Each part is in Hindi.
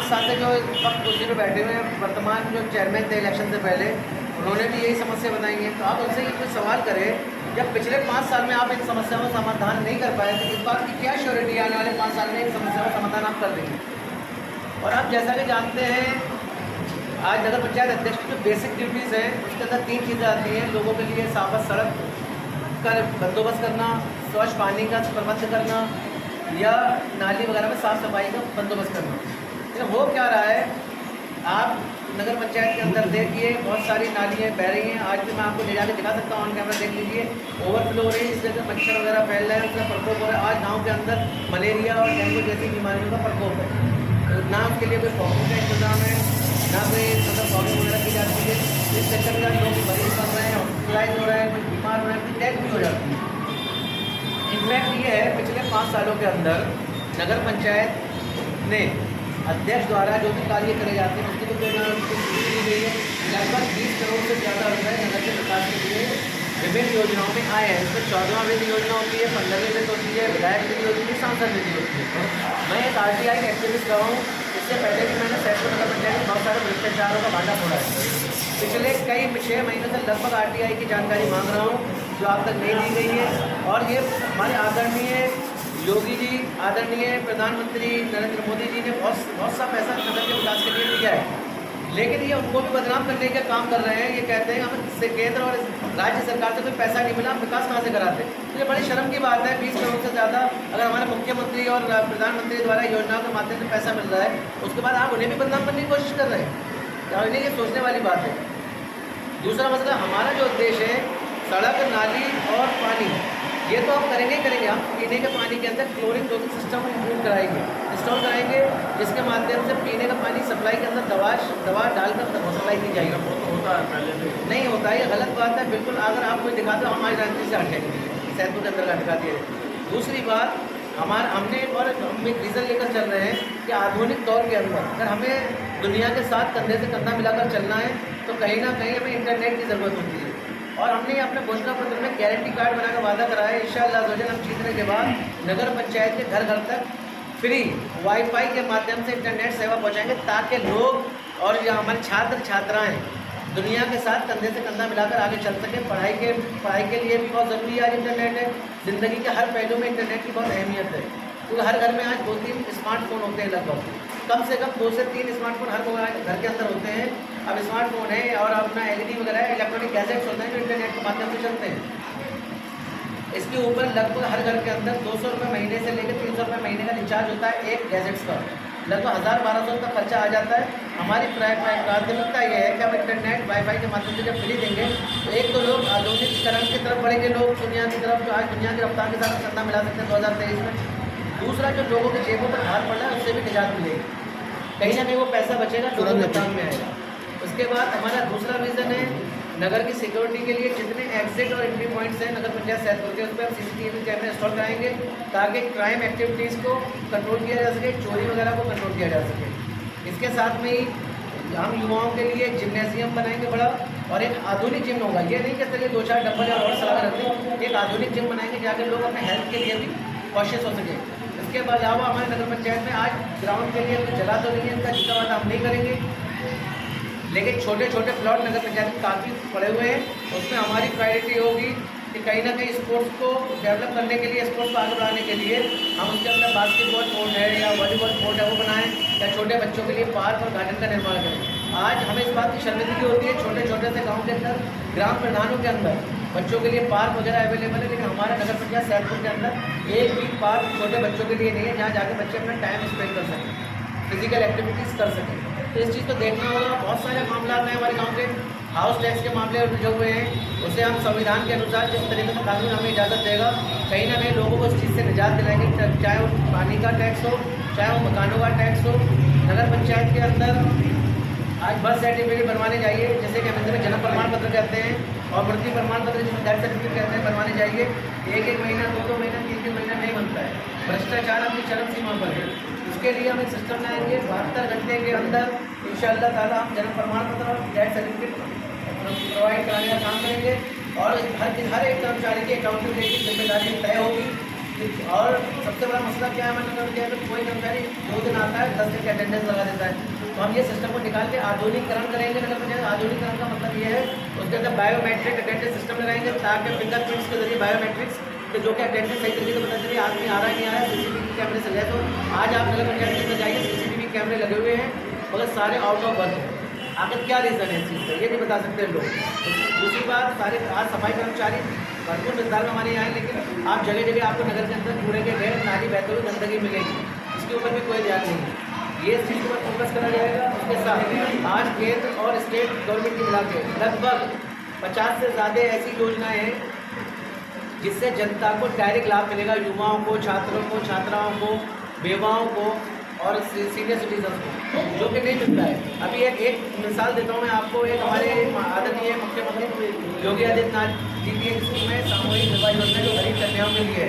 साल से जो इस वक्त कुर्सी पर बैठे हुए हैं वर्तमान जो चेयरमैन थे इलेक्शन से पहले, उन्होंने भी यही समस्या बताई है। तो आप उनसे ये कोई सवाल करें, जब पिछले 5 साल में आप इन समस्याओं का समाधान नहीं कर पाए तो इस बात की क्या श्योरिटी आने वाले 5 साल में इन समस्याओं का समाधान आप कर देंगे। और आप जैसा कि जानते हैं, आज नगर पंचायत अध्यक्ष की जो बेसिक ड्यूटीज़ हैं उसके अंदर 3 चीज़ें आती हैं। लोगों के लिए साफ सड़क का बंदोबस्त करना, स्वच्छ पानी का प्रबंध करना या नाली वगैरह में साफ़ सफाई का बंदोबस्त करना। लेकिन हो क्या रहा है, आप नगर पंचायत के अंदर देखिए बहुत सारी नालियाँ बह रही हैं। आज भी मैं आपको ले जाकर दिखा सकता हूँ, ऑन कैमरा देख लीजिए, ओवरफ्लो हो रही है, इससे मच्छर वगैरह फैल रहा है, उसका प्रकोप हो रहा है। आज गाँव के अंदर मलेरिया और डेंगू जैसी बीमारियों का प्रकोप है। ना उसके लिए कोई फॉगिंग का इंतजाम है, ना कोई मतलब फॉगिंग वगैरह की जाती है। इस चक्कर में लोग मरीज बन रहे हैं, हॉस्पिटलाइज हो रहे हैं, कोई बीमार हो रहे हैं, कोई डेथ भी हो जाती है। इनफैक्ट ये है, पिछले 5 सालों के अंदर नगर पंचायत ने अध्यक्ष द्वारा जो भी कार्य करे जाते हैं उसकी तो दी गई है। लगभग 20 करोड़ से ज़्यादा रुपये नगर के विकास के लिए विभिन्न योजनाओं में आए हैं। इसमें 14वां विधि योजना होती है, 15वीं विधि होती है, विधायक विधि होती है, सांसद विधि होती है। मैं एक RTI का एक्टिविस्ट रहा हूँ। इससे पहले भी मैंने सैदपुर नगर पंचायत में बहुत सारे भ्रष्टाचारों का भांडा फोड़ा है। पिछले कई 6 महीने से लगभग RTI की जानकारी मांग रहा हूँ जो आप तक नहीं दी गई है। और ये हमारे आदरणीय योगी जी, आदरणीय प्रधानमंत्री नरेंद्र मोदी जी ने बहुत सा पैसा नगर के विकास के लिए दिया है, लेकिन ये उनको भी बदनाम करने का काम कर रहे हैं। ये कहते हैं हमें केंद्र और राज्य सरकार से कोई पैसा नहीं मिला, हम विकास कहाँ से कराते। तो ये बड़ी शर्म की बात है। 20 करोड़ से ज़्यादा अगर हमारे मुख्यमंत्री और प्रधानमंत्री द्वारा योजनाओं के माध्यम से पैसा मिल रहा है, उसके बाद आप उन्हें भी बदनाम करने की कोशिश कर रहे हैं। और ये सोचने वाली बात है। दूसरा मसला, हमारा जो उद्देश्य है सड़क, नाली और पानी, ये तो हम करेंगे ही करेंगे। हम पीने के पानी के अंदर क्लोरीन डोजिंग सिस्टम इंस्टॉल कराएंगे, जिसके माध्यम से पीने का पानी सप्लाई के अंदर दवा डालकर सप्लाई की जाएगी। वो तो होता है, पहले नहीं होता है, ये गलत बात है बिल्कुल। अगर आप कोई दिखाते हो, हमारी राजनीति से हटेंगे, सैदपुर के अंदर हटका दिए। दूसरी बात, हमने और हम एक रीज़न लेकर चल रहे हैं कि आधुनिक दौर के अंदर अगर हमें दुनिया के साथ कंधे से कंधा मिलाकर चलना है तो कहीं ना कहीं हमें इंटरनेट की ज़रूरत होती है। और हमने अपने घोषणा पत्र में गारंटी कार्ड बनाकर वादा करा है, इंशाअल्लाह हम जीतने के बाद नगर पंचायत के घर घर तक फ्री वाईफाई के माध्यम से इंटरनेट सेवा पहुंचाएंगे, ताकि लोग और जो हमारे छात्र छात्राएं दुनिया के साथ कंधे से कंधा मिलाकर आगे चल सकें। पढ़ाई के लिए भी बहुत ज़रूरी आज इंटरनेट है। ज़िंदगी के हर पहलू में इंटरनेट की बहुत अहमियत है, क्योंकि हर घर में आज 2-3 स्मार्टफोन होते हैं। लगभग कम से कम 2 से 3 स्मार्टफोन हर घर के अंदर होते हैं। अब स्मार्टफोन है और अपना LED वगैरह इलेक्ट्रॉनिक गैजेट्स होते हैं जो इंटरनेट के माध्यम से चलते हैं। इसके ऊपर लगभग हर घर के अंदर 200 रुपये महीने से लेकर 300 रुपये महीने का रिचार्ज होता है एक गैजेट्स का। लगभग 1000-1200 का खर्चा आ जाता है। हमारी प्राथमिकता ये है कि हम इंटरनेट वाईफाई के माध्यम से जब फ्री देंगे तो एक तो लोग आधुनिकीकरण की तरफ बढ़ेंगे, लोग दुनिया की तरफ जो आज दुनिया की रफ्तार के साथ कंधा मिला सकते हैं 2023 में। दूसरा, जो लोगों के जेबों पर भार पड़ रहा है उससे भी निजात मिलेगी, कहीं ना कहीं वो पैसा बचेगा, लोगों के काम में आएगा। उसके बाद हमारा दूसरा विज़न है नगर की सिक्योरिटी के लिए जितने एग्जिट और एंट्री पॉइंट्स हैं नगर पंचायत सैदपुर के, उस पर CCTV कैमरे इंस्टॉल कराएंगे ताकि क्राइम एक्टिविटीज़ को कंट्रोल किया जा सके, चोरी वगैरह को कंट्रोल किया जा सके। इसके साथ में ही हम युवाओं के लिए जिम्नेजियम बनाएंगे बड़ा, और एक आधुनिक जिम होगा। ये नहीं कि चलिए 2-4 डंबल या और सलाह रखते हैं, एक आधुनिक जिम बनाएंगे जहाँ लोग अपने हेल्थ के लिए भी कॉशियस हो सके। इसके अलावा हमारे नगर पंचायत में आज ग्राउंड के लिए कोई जगह तो नहीं है, इनका जितना वादा हम नहीं करेंगे, लेकिन छोटे छोटे प्लॉट नगर पंचायत में काफ़ी पड़े हुए हैं। उसमें हमारी प्रायोरिटी होगी कि कहीं ना कहीं स्पोर्ट्स को डेवलप करने के लिए, स्पोर्ट्स को आगे बढ़ाने के लिए हम उसके अंदर बास्केटबॉल कोर्ट है या वॉलीबॉल कोर्ट है वो बनाएं, या छोटे बच्चों के लिए पार्क और गार्डन का निर्माण करें। आज हमें इस बात की शर्मिंदगी होती है, छोटे छोटे से गाँव के अंदर ग्राम प्रधानों के अंदर बच्चों के लिए पार्क वगैरह अवेलेबल है, लेकिन हमारा नगर पंचायत सैदपुर के अंदर एक भी पार्क छोटे बच्चों के लिए नहीं है जहाँ जाके बच्चे अपना टाइम स्पेंड कर सकें, फिजिकल एक्टिविटीज़ कर सकें। तो इस चीज़ को देखना होगा। बहुत सारे मामला हैं हमारे गांव के, हाउस टैक्स के मामले जो हुए हैं उसे हम संविधान के अनुसार जिस तरीके से कानून हमें इजाज़त देगा, कहीं ना कहीं लोगों को इस चीज़ से निजात दिलाएंगे, चाहे वो पानी का टैक्स हो, चाहे वो मकानों का टैक्स हो। नगर पंचायत के अंदर आज बर्थ सर्टिफिकेट बनवाने जाइए, जैसे कि हम जन्म प्रमाण पत्र कहते हैं, और मृत्यु प्रमाण पत्र जिसे डेथ सर्टिफिकेट कहते हैं, बनवाने जाइए। 1-1 महीना, 2-2 महीना, 3-3 महीना नहीं बनता है। भ्रष्टाचार अपनी चरम सीमा पर है। उसके लिए हम एक सिस्टम लाएंगे, 72 घंटे के अंदर इंशाअल्लाह ताला हम जन्म प्रमाण पत्र और डेथ सर्टिफिकेट प्रोवाइड कराने का काम करेंगे। और हर एक कर्मचारी की अकाउंटेबिलिटी जिम्मेदारी तय होगी और सबसे बड़ा मसला क्या है, मैंने नोट किया है, कोई कर्मचारी 2 दिन आता है, 10 दिन की अटेंडेंस लगा देता है। तो हम ये सिस्टम को निकाल के आधुनिकीकरण करेंगे नगर पंचायत। आधुनिकीकरण का मतलब ये है उसके अंदर बायोमेट्रिक अटेंडेंस सिस्टम लगाएंगे, ताकि फिंगरप्रिंट्स के जरिए बायोमेट्रिक्स कि जो कि अटेंडेंस सही तरीके से पता चलिए आदमी आ रहा है नहीं आ रहा है, CCTV कैमरे से ले। तो आज आप नगर पंचायत के अंदर जाइए, CCTV कैमरे लगे हुए हैं मगर सारे आउट ऑफ वर्क हैं। आखिर क्या रीज़न है इस चीज़ का, ये नहीं बता सकते लोग। दूसरी बात, सारे आज सफाई कर्मचारी भरपूर मिकदार में हमारे यहाँ हैं, लेकिन आप जगह जगह आपको नगर के अंदर कूड़े के ढेर, नाली बहते हुए गंदगी मिलेगी, इसके ऊपर भी कोई ध्यान नहीं है। ये इस चीज़ पर फोकस करा जाएगा। उसके साथ आज केंद्र और स्टेट गवर्नमेंट की मिला के लगभग 50 से ज़्यादा ऐसी योजनाएँ हैं जिससे जनता को डायरेक्ट लाभ मिलेगा, युवाओं को, छात्रों को, छात्राओं को, बेवाओं को और सीनियर सिटीजन को, जो कि नहीं मिलता है। अभी एक मिसाल देता हूँ मैं आपको। एक हमारे आदरणीय मुख्यमंत्री योगी आदित्यनाथ जी की स्कूल में सामूहिक विवाह योजना जो गरीब कन्याओं के लिए है,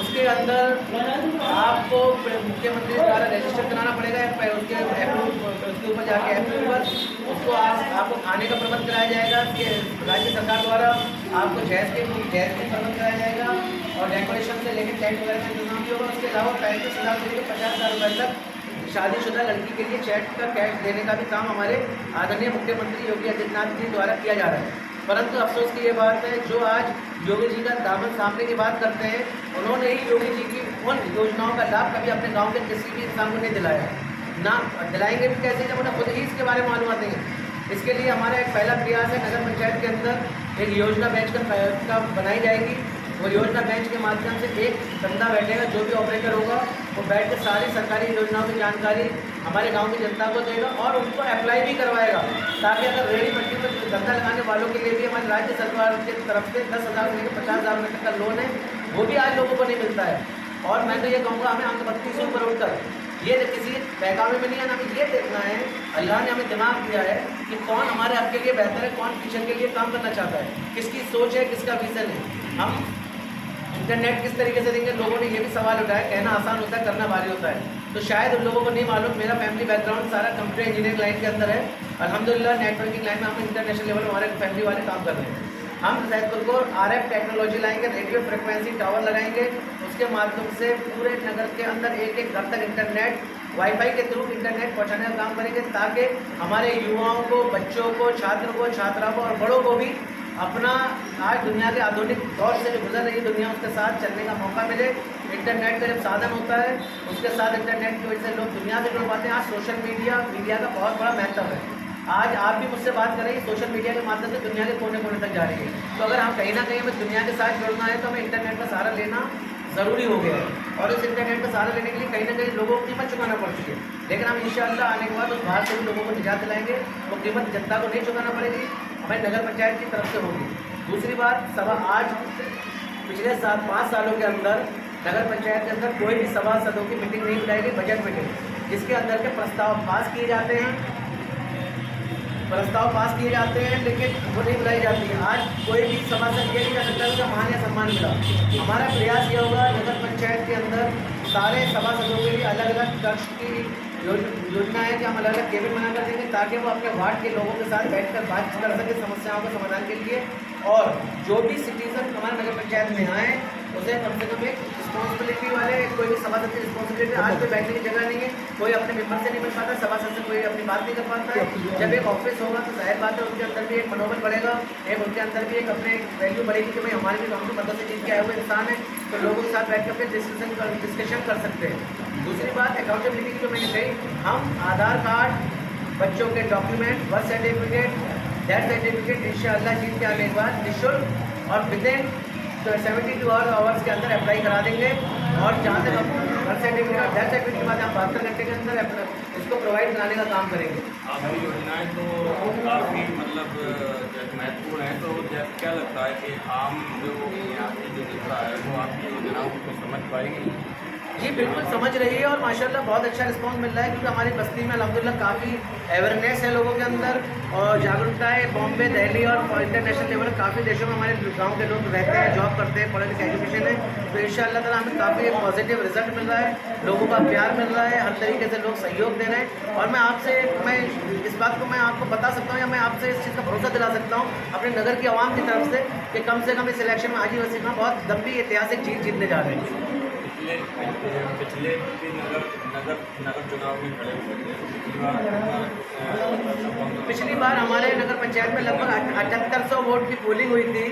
उसके अंदर आपको मुख्यमंत्री द्वारा रजिस्टर कराना पड़ेगा, उसके ऊपर जाके अप्रूव पर उसको आपको खाने का प्रबंध कराया जाएगा। राज्य सरकार द्वारा आपको जैज के प्रबंध कराया जाएगा और डेकोरेशन से लेकर टेंट वगैरह का इंतजाम भी होगा। उसके अलावा 35,000 से लेकर 50,000 रुपये तक शादीशुदा लड़की के लिए चेक का कैश देने का भी काम हमारे आदरणीय मुख्यमंत्री योगी आदित्यनाथ जी द्वारा किया जा रहा है। परंतु अफसोस की ये बात है, जो आज योगी जी का दामन सामने की बात करते हैं, उन्होंने ही योगी जी की उन योजनाओं का लाभ कभी अपने गांव के किसी भी इंसान को नहीं दिलाया, ना दिलाएंगे भी कैसे जब उन्हें खुद ही इसके बारे में मालूम नहीं है। इसके लिए हमारा एक पहला प्रयास है, नगर पंचायत के अंदर एक योजना बेंच का बनाई जाएगी। वो योजना बेंच के माध्यम से एक बंदा बैठेगा, जो भी ऑपरेटर होगा वो बैठ के सारी सरकारी योजनाओं की जानकारी हमारे गांव की जनता को देगा और उनको अप्लाई भी करवाएगा, ताकि अगर रेहड़ी पट्टी पर धंधा लगाने वालों के लिए भी हमारी राज्य सरकार की तरफ से 10,000 से लेकर 50,000 रुपये तक का लोन है, वो भी आज लोगों को नहीं मिलता है। और मैं तो ये कहूँगा, हमें अंकबत्ती से ऊपर उठकर ये किसी बहकावे में नहीं है, हमें ये देखना है, अल्लाह ने हमें दिमाग दिया है कि कौन हमारे हक के लिए बेहतर है, कौन फ्यूचर के लिए काम करना चाहता है, किसकी सोच है, किसका विजन है। हम इंटरनेट किस तरीके से देंगे, लोगों ने ये भी सवाल उठाया। कहना आसान होता है, करना भारी होता है। तो शायद उन लोगों को नहीं मालूम, मेरा फैमिली बैकग्राउंड सारा कंप्यूटर इंजीनियरिंग लाइन के अंदर है। अल्हम्दुलिल्लाह नेटवर्किंग लाइन में हम इंटरनेशनल लेवल हमारे फैमिली वाले काम कर रहे हैं। हम सैदपुर को RF टेक्नोलॉजी लाएंगे, रेडियो फ्रिक्वेंसी टावर लगाएंगे, उसके माध्यम से पूरे नगर के अंदर एक घर तक इंटरनेट वाईफाई के थ्रू इंटरनेट पहुँचाने का काम करेंगे, ताकि हमारे युवाओं को, बच्चों को, छात्र को, छात्राओं को और बड़ों को भी अपना आज दुनिया के आधुनिक दौर से जो गुजर रही दुनिया, उसके साथ चलने का मौका मिले। इंटरनेट का जब साधन होता है, उसके साथ इंटरनेट की वजह से लोग दुनिया से जुड़ पाते हैं। आज सोशल मीडिया का बहुत बड़ा महत्व है। आज आप भी मुझसे बात कर रही हैं, सोशल मीडिया के माध्यम से दुनिया के कोने कोने तक जा रही है। तो अगर हम कहीं ना कहीं हमें दुनिया के साथ जुड़ना है, तो हमें इंटरनेट का सहारा लेना ज़रूरी हो गया है। और इस इंटरनेट का सहारा लेने के लिए कहीं ना कहीं लोगों को कीमत चुकाना पड़ चुकी है, लेकिन हम इंशाअल्लाह आने के बाद उस बाहर से भी लोगों को निजात दिलाएंगे। वो कीमत जनता को नहीं चुकाना पड़ेगी, हमें नगर पंचायत की तरफ से होगी। दूसरी बात, सभा आज पिछले 5 सालों के अंदर नगर पंचायत के अंदर कोई भी सभासदों की मीटिंग नहीं बुलाएगी, बजट मीटिंग, जिसके अंदर के प्रस्ताव पास किए जाते हैं, लेकिन वो नहीं बुलाई जाती है। आज कोई भी सभासद ये नहीं कर सकता कि मान या सम्मान मिला। हमारा प्रयास ये होगा, नगर पंचायत के अंदर सारे सभासदों के लिए अलग अलग कक्ष की योजना है कि हम अलग अलग केबिन बना कर देंगे, ताकि वो अपने वार्ड के लोगों के साथ बैठकर बातचीत कर सके समस्याओं के समाधान के लिए। और जो भी सिटीजन हमारे नगर पंचायत में आए, उसे कम से कम एक रिस्पॉन्सिबिलिटी वाले, कोई भी सभासद की रिस्पॉन्सिबिलिटी। आज कोई बैठने की जगह नहीं है, कोई अपने मेंबर से नहीं मिल पाता, सभासद से कोई अपनी बात नहीं कर पाता है। जब एक ऑफिस होगा तो जाहिर बात है उनके अंदर भी एक मनोबल बढ़ेगा, उनके अंदर भी एक अपने वैल्यू बढ़ेगी कि भाई हमारे भी हमको मदद से जीत के आए हुए इंसान है, तो लोगों के साथ बैठ कर डिस्कशन कर सकते हैं। दूसरी बात, अकाउंटेबिलिटी की जो मैंने कही, हम आधार कार्ड, बच्चों के document, birth certificate, death certificate इंशाअल्लाह जीत के आने के बाद निःशुल्क और विदिन 72 आवर्स के अंदर अप्लाई करा देंगे। और जहाँ तक हम बर्थ सर्टिफिकेट और डेथ सर्टिफिकेट के बाद हम 72 घंटे के अंदर इसको प्रोवाइड कराने का काम करेंगे। आपकी योजनाएँ तो काफ़ी मतलब महत्वपूर्ण है, तो क्या लगता है कि आम जो यहाँ की जो जनता है वो आपकी योजनाओं को समझ पाएगी? जी बिल्कुल समझ रही है और माशाल्लाह बहुत अच्छा रिस्पांस मिल रहा है, क्योंकि हमारी बस्ती में अल्हम्दुलिल्लाह काफ़ी अवेयरनेस है लोगों के अंदर और जागरूकता है। बॉम्बे, दिल्ली और इंटरनेशनल लेवल काफ़ी देशों में हमारे गांव के लोग रहते हैं, जॉब करते हैं, पढ़े लिखे एजुकेशन है, तो इंशाअल्लाह ताला हमें काफ़ी पॉजिटिव रिजल्ट मिल रहा है, लोगों का प्यार मिल रहा है, हर तरीके से लोग सहयोग दे रहे हैं। और मैं इस बात को मैं आपको बता सकता हूँ या मैं आपसे इस चीज़ का भरोसा दिला सकता हूँ अपने नगर की आवाम की तरफ से कि कम से कम इस इलेक्शन में हाजी वसीम बहुत लंबी ऐतिहासिक जीत जीतने जा रहे हैं। पिछले भी नगर चुनाव में खड़े हुए थे। पिछली बार हमारे नगर पंचायत में लगभग 7800 वोट की पोलिंग हुई थी।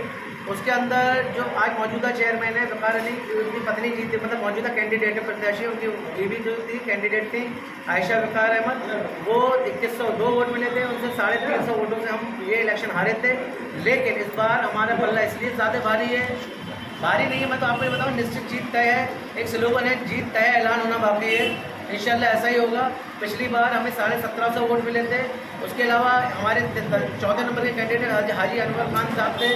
उसके अंदर जो आज मौजूदा चेयरमैन है वकार अली, उनकी पत्नी जीती, मतलब मौजूदा कैंडिडेट है, प्रत्याशी, उनकी बीवी जो थी कैंडिडेट थी आयशा वकार अहमद, वो 2102 वोट मिले थे, उनसे 350 वोटों से हम ये इलेक्शन हारे थे। लेकिन इस बार हमारा पल्ला इसलिए ज़्यादा भारी है, भारी नहीं है, मैं तो आपको ये बताऊँ, निश्चित जीत तय है। एक स्लोगन है, जीत तय है, ऐलान होना बाकी है। इंशाल्लाह ऐसा ही होगा। पिछली बार हमें 1750 वोट मिले थे। उसके अलावा हमारे 14 नंबर के कैंडिडेट हाजी अनवर खान साहब थे,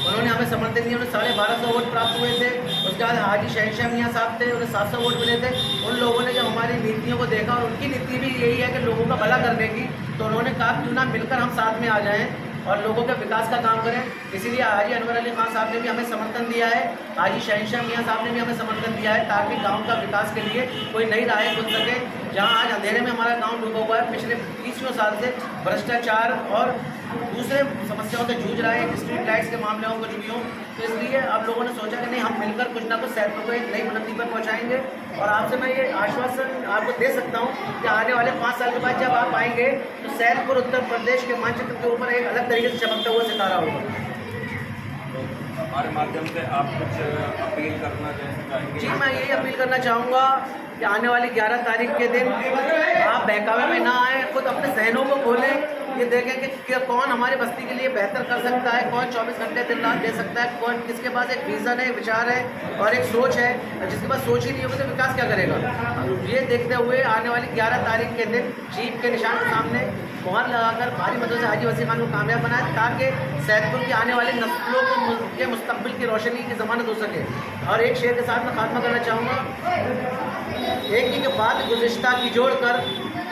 उन्होंने हमें समर्थन दिया, उन्हें 1250 वोट प्राप्त हुए थे। उसके बाद हाजी शहनशाह मियाँ साहब थे, उन्हें 700 वोट मिले थे। उन लोगों ने जब हमारी नीतियों को देखा, और उनकी नीति भी यही है कि लोगों का भला करने की, तो उन्होंने कहा क्यों ना मिलकर हम साथ में आ जाएँ और लोगों के विकास का काम करें। इसीलिए हाजी अनवर अली खान साहब ने भी हमें समर्थन दिया है, हाजी शहनशाह मियाँ साहब ने भी हमें समर्थन दिया है, ताकि गांव का विकास के लिए कोई नई राहें खुल सके। जहां आज अंधेरे में हमारा गांव डूबा हुआ है, पिछले 20 साल से भ्रष्टाचार और दूसरे समस्याओं से जूझ रहा है, स्ट्रीट लाइट्स के मामले हों, कुछ भी हों, तो इसलिए आप लोगों ने सोचा कि नहीं, हम मिलकर कुछ ना कुछ सैदपुर को एक नई बुलंदी पर पहुँचाएँगे। और आपसे मैं ये आश्वासन आपको दे सकता हूँ कि आने वाले 5 साल के बाद जब आप आएंगे तो सैदपुर उत्तर प्रदेश के मानचित्र के ऊपर एक अलग तरीके से चमकता हुआ सितारा होगा। हमारे माध्यम से आप कुछ अपील करना चाहेंगे? जी, मैं यही अपील करना चाहूँगा कि आने वाली 11 तारीख के दिन आप बहकावे में ना आए, खुद अपने जहनों को खोलें, ये देखें कि कौन हमारी बस्ती के लिए बेहतर कर सकता है, कौन 24 घंटे दिन रात दे सकता है, कौन किसके पास एक विज़न है, विचार है और एक सोच है। जिसके पास सोच ही नहीं होगी तो विकास क्या करेगा। ये देखते हुए आने वाली 11 तारीख के दिन जीप के निशान के सामने मोहर लगाकर भारी मतों से हाजी वसीम खान को कामयाब बनाए, ताकि सैदपुर की आने वाली नस्लों के मुस्तकबिल की रोशनी की ज़मानत हो सके। और एक शेर के साथ मैं खात्मा करना चाहूँगा, एक ही के बाद गुज़िश्ता की जोड़ कर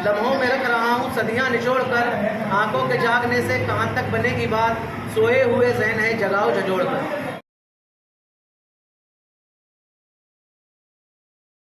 लम्हों में रख रहा हूँ सदियाँ निचोड़ कर, आंखों के जागने से कहाँ तक बनेगी बात, सोए हुए ज़हन है जगाओ झंझोड़ कर।